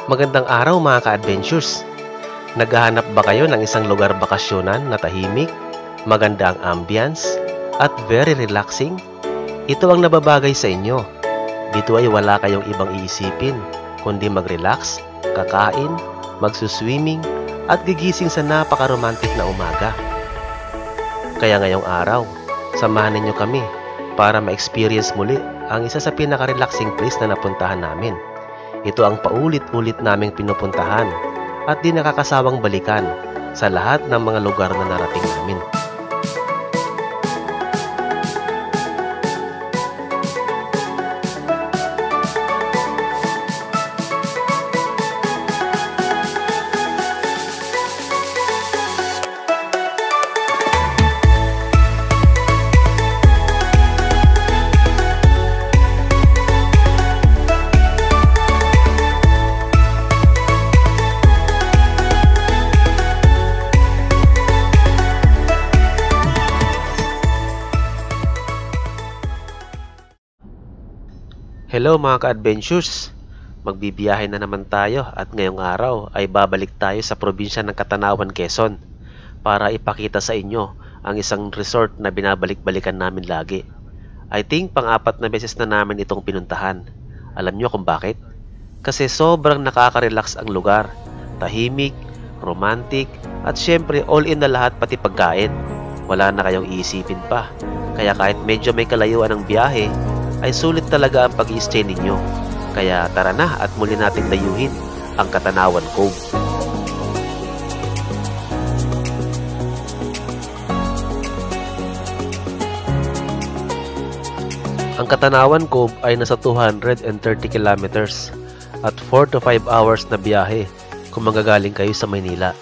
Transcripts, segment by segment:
Magandang araw mga ka-adventures! Naghahanap ba kayo ng isang lugar bakasyonan na tahimik, maganda ang ambience, at very relaxing? Ito ang nababagay sa inyo. Dito ay wala kayong ibang iisipin, kundi mag-relax, kakain, magsuswimming, at gigising sa napaka-romantic na umaga. Kaya ngayong araw, samahan ninyo kami para ma-experience muli ang isa sa pinaka-relaxing place na napuntahan namin. Ito ang paulit-ulit naming pinupuntahan at di nakakasawang balikan sa lahat ng mga lugar na narating namin. Hello mga ka-adventures! Magbibiyahe na naman tayo at ngayong araw ay babalik tayo sa probinsya ng Catanawan, Quezon para ipakita sa inyo ang isang resort na binabalik-balikan namin lagi. I think pang-apat na beses na namin itong pinuntahan. Alam nyo kung bakit? Kasi sobrang nakaka-relax ang lugar, tahimik, romantic, at syempre all in na lahat pati pagkain. Wala na kayong iisipin pa. Kaya kahit medyo may kalayuan ang biyahe, ay sulit talaga ang pag-i-stay ninyo. Kaya tara na at muli nating layuhin ang Catanawan Cove. Ang Catanawan Cove ay nasa 230 kilometers at 4 to 5 hours na biyahe kung manggagaling kayo sa Maynila.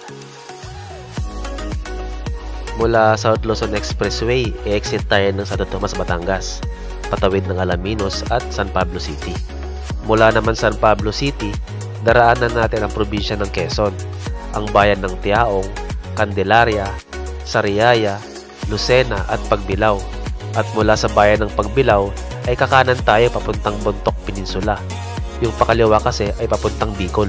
Mula South Luzon Expressway, i-exit tayo ng Santo Tomas, Batangas, patawid ng Alaminos at San Pablo City. Mula naman San Pablo City, daraanan natin ang probinsya ng Quezon, ang bayan ng Tiaong, Candelaria, Sariaya, Lucena at Pagbilao. At mula sa bayan ng Pagbilao ay kakanan tayo papuntang Bontoc Peninsula. Yung pakaliwa kasi ay papuntang Bicol.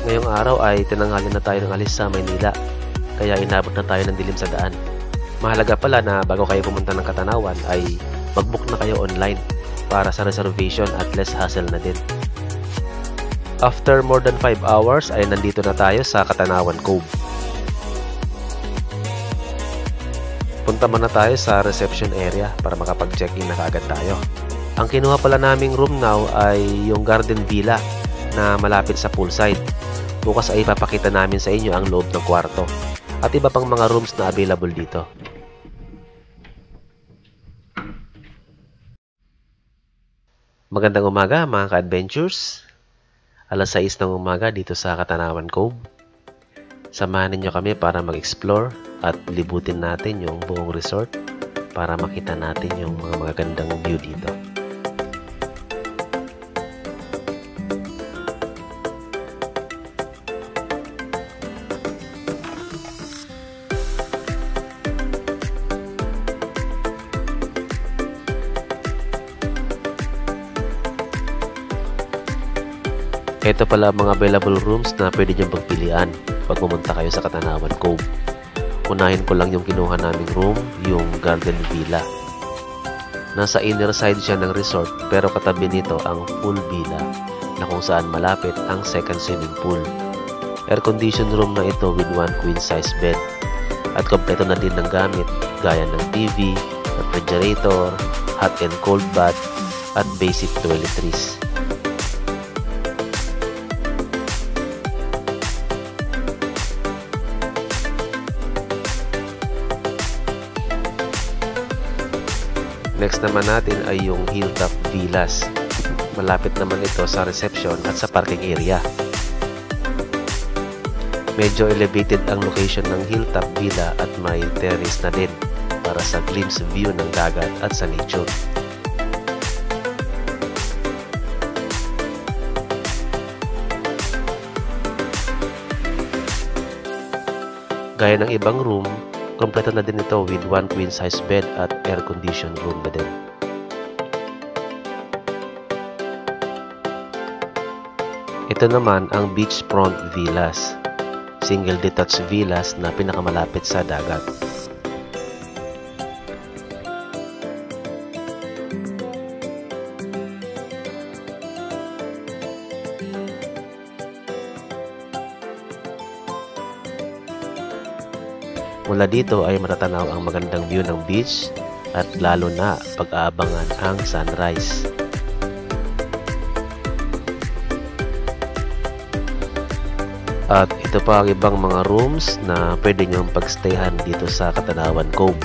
Ngayong araw ay tinanghali na tayo ng alis sa Maynila, kaya inabot na tayo ng dilim sa daan. Mahalaga pala na bago kayo pumunta ng Catanawan ay mag-book na kayo online para sa reservation at less hassle na din. After more than 5 hours ay nandito na tayo sa Catanawan Cove. Punta muna tayo sa reception area para makapag-check-in na kaagad tayo. Ang kinuha pala naming room now ay yung Garden Villa na malapit sa poolside. Bukas ay ipapakita namin sa inyo ang loob ng kwarto at iba pang mga rooms na available dito. Magandang umaga mga ka-adventures. Alas 6 ng umaga dito sa Catanawan Cove. Samahan ninyo kami para mag-explore at libutin natin yung buong resort para makita natin yung mga magagandang view dito. Ito pala ang mga available rooms na pwede niyong pagpilian pag pumunta kayo sa Catanawan Cove. Unahin ko lang yung kinuha naming room, yung Garden Villa. Nasa inner side siya ng resort pero katabi nito ang pool villa na kung saan malapit ang second swimming pool. Air-conditioned room na ito with 1 queen size bed. At kompleto na din ng gamit gaya ng TV, refrigerator, hot and cold bath, at basic toiletries. Next naman natin ay yung Hilltop Villas. Malapit naman ito sa reception at sa parking area. Medyo elevated ang location ng Hilltop Villa at may terrace na din para sa glimpse view ng dagat at sa nature. Gaya ng ibang room, kompleto na din ito with 1 queen size bed at air-conditioned room na din. Ito naman ang beachfront villas, single detached villas na pinakamalapit sa dagat. Mula dito ay matatanaw ang magandang view ng beach at lalo na pag-aabangan ang sunrise. At ito pa ang ibang mga rooms na pwede nyong pagstayhan dito sa Katanawan Cove.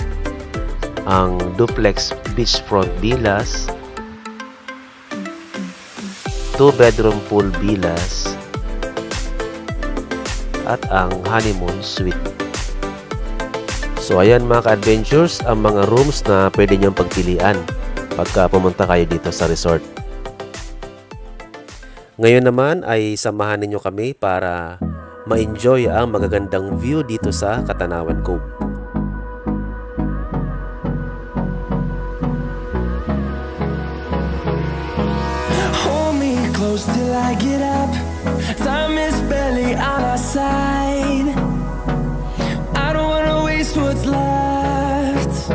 Ang duplex beachfront villas, 2-bedroom pool villas, at ang honeymoon suite. So ayan mga ka-adventures, ang mga rooms na pwede nyong pagpilian pagka pumunta kayo dito sa resort. Ngayon naman ay samahan ninyo kami para ma-enjoy ang magagandang view dito sa Katanawan Cove. Hold me close till I get up. Time is barely on our side. I don't wanna waste what's left.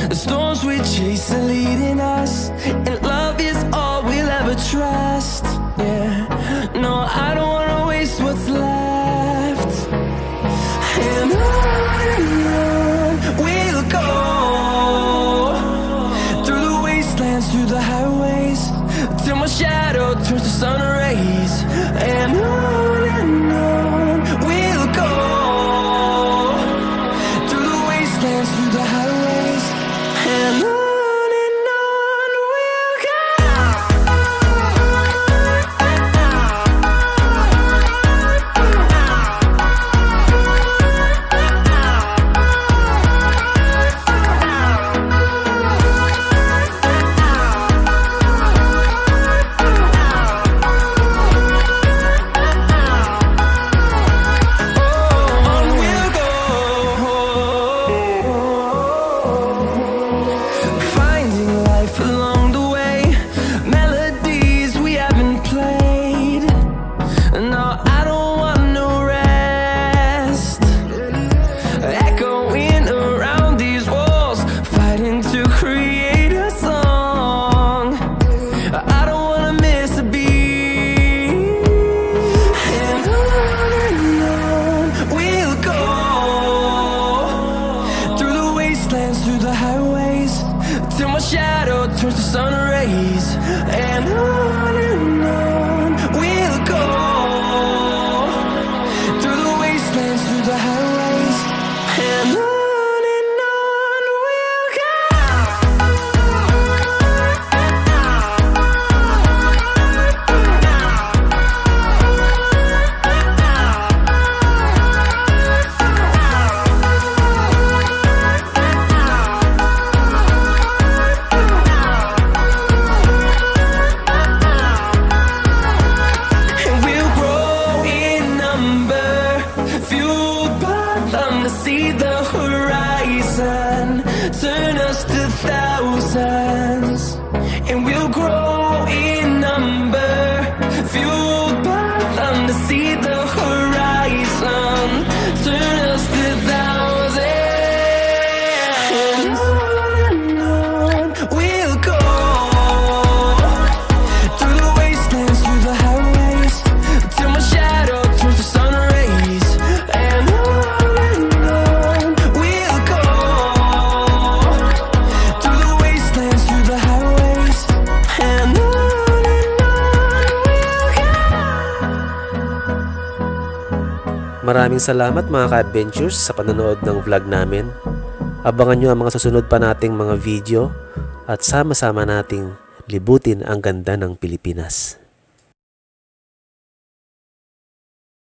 The storms we chase are leading us, and love is all we'll ever trust. Yeah, no, I don't wanna waste what's left. And on we'll go, through the wastelands, through the highways, till my shadow turns to sun rays. And on we'll go, through the wastelands, through the highways, and on we'll go. Through the highways, till my shadow turns to sun rays. And on we'll go, through the wastelands, through the highways, and on we'll go. See the horizon turn us to thousands, and we'll grow in number, fueled by them. To see the horizon turn us to thousands, and on we'll go, through the wastelands, through the highways, till my shadow turns to sun. Maraming salamat mga ka-adventures sa panonood ng vlog namin. Abangan nyo ang mga susunod pa nating mga video at sama-sama nating libutin ang ganda ng Pilipinas.